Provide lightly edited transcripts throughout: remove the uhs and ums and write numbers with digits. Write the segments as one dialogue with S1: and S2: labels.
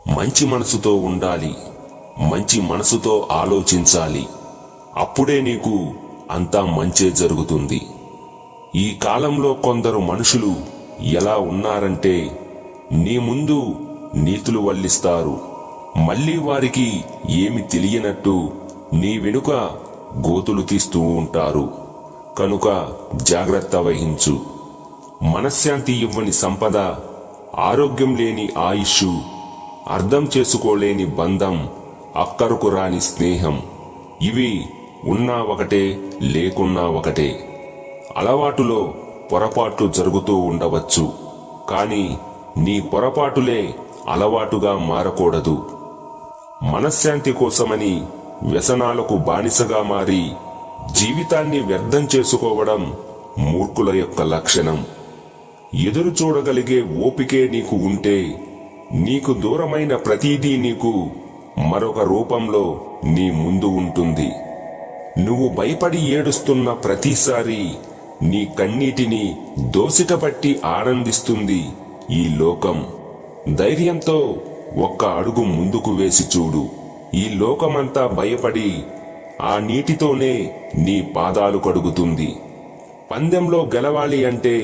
S1: మంచి మనసుతో ఉండాలి, మంచి మనసుతో ఆలోచించాలి. అప్పుడే నీకు అంతా మంచే జరుగుతుంది. ఈ కాలంలో కొందరు మనుషులు ఎలా ఉన్నారంటే, నీ ముందు నీతులు వల్లిస్తారు, మళ్ళీ వారికి ఏమి తెలియనట్టు నీ వెనుక గోతులు తీస్తూ ఉంటారు. కనుక జాగ్రత్త వహించు. మనశ్శాంతి ఇవ్వని సంపద, ఆరోగ్యం లేని ఆయుష్షు, అర్థం చేసుకోలేని బంధం, అక్కరకు రాని స్నేహం, ఇవి ఉన్నా ఒకటే లేకున్నా ఒకటే. అలవాటులో పొరపాట్లు జరుగుతూ ఉండవచ్చు, కానీ నీ పొరపాటులే అలవాటుగా మారకూడదు. మనశ్శాంతి కోసమని వ్యసనాలకు బానిసగా మారి జీవితాన్ని వ్యర్థం చేసుకోవడం మూర్ఖుల యొక్క లక్షణం. ఎదురు చూడగలిగే ఓపికే నీకు ఉంటే, నీకు దూరమైన ప్రతిదీ నీకు మరొక రూపంలో నీ ముందు ఉంటుంది. నువ్వు భయపడి ఏడుస్తున్న ప్రతిసారి నీ కన్నీటిని దోసిటపట్టి ఆనందిస్తుంది ఈ లోకం. ధైర్యంతో ఒక్క అడుగు ముందుకు వేసి చూడు. ఈ లోకమంతా భయపడి ఆ నీటితోనే నీ పాదాలు కడుగుతుంది. పందెంలో గెలవాలి అంటే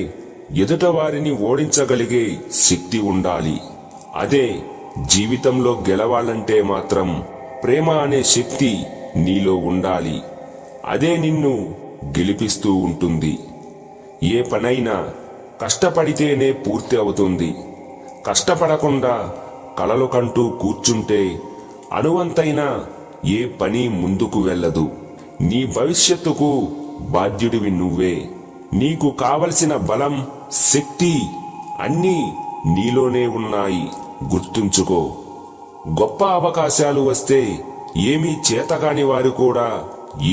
S1: ఎదుటవారిని ఓడించగలిగే శక్తి ఉండాలి. అదే జీవితంలో గెలవాలంటే మాత్రం ప్రేమ అనే శక్తి నీలో ఉండాలి. అదే నిన్ను గెలిపిస్తూ ఉంటుంది. ఏ పనైనా కష్టపడితేనే పూర్తి అవుతుంది. కష్టపడకుండా కలలు కంటూ కూర్చుంటే అణువంతైనా ఏ పని ముందుకు వెళ్ళదు. నీ భవిష్యత్తుకు బాధ్యుడివి నువ్వే. నీకు కావలసిన బలం, శక్తి అన్నీ నీలోనే ఉన్నాయి. గుర్తుంచుకో. గొప్ప అవకాశాలు వస్తే ఏమీ చేతగాని వారు కూడా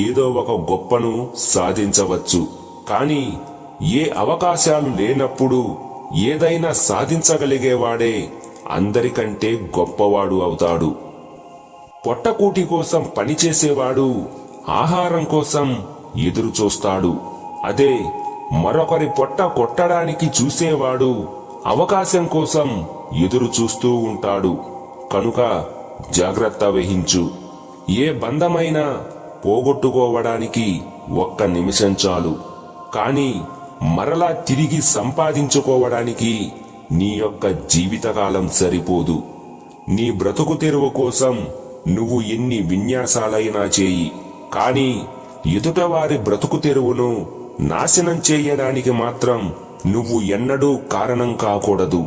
S1: ఏదో ఒక గొప్పను సాధించవచ్చు. కానీ ఏ అవకాశాలు లేనప్పుడు ఏదైనా సాధించగలిగేవాడే అందరికంటే గొప్పవాడు అవుతాడు. పొట్టకూటి కోసం పనిచేసేవాడు ఆహారం కోసం ఎదురు చూస్తాడు. అదే మరొకరి పొట్ట కొట్టడానికి చూసేవాడు అవకాశం కోసం ఎదురు చూస్తూ ఉంటాడు. కనుక జాగ్రత్త వహించు. ఏ బంధమైనా పోగొట్టుకోవడానికి ఒక్క నిమిషం చాలు, కానీ మరలా తిరిగి సంపాదించుకోవడానికి నీ యొక్క జీవితకాలం సరిపోదు. నీ బ్రతుకు తెరువు కోసం నువ్వు ఎన్ని విన్యాసాలైనా చేయి, కానీ ఎదుటవారి బ్రతుకు తెరువును నాశనం చేయడానికి మాత్రం నువ్వు ఎన్నడూ కారణం కాకూడదు.